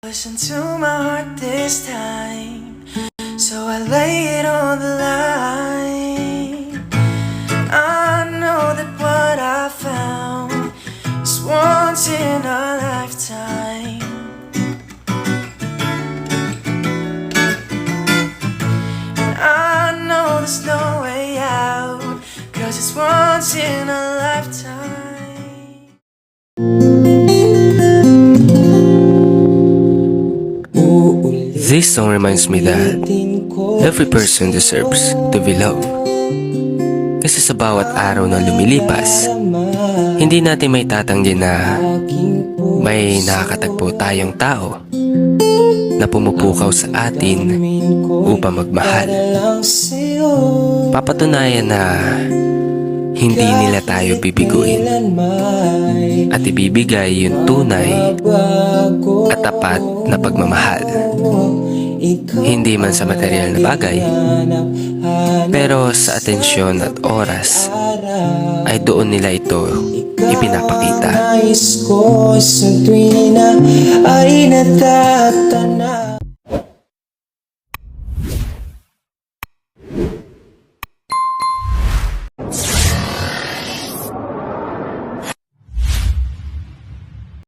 Listen to my heart this time, so I lay it on the line. I know that what I found is once in a lifetime. And I know there's no way out, 'cause it's once in a lifetime. This song reminds me that every person deserves to be loved. Kasi sa bawat araw na lumilipas, hindi natin may tatanggi na may nakakatagpo tayong tao na pumupukaw sa atin upang magmahal. Papatunayan na hindi nila tayo bibiguin at ibibigay yung tunay at tapat na pagmamahal. Hindi man sa material na bagay, pero sa atensyon at oras ay doon nila ito ipinapakita. Nais ko sa tuwing na ay natatanong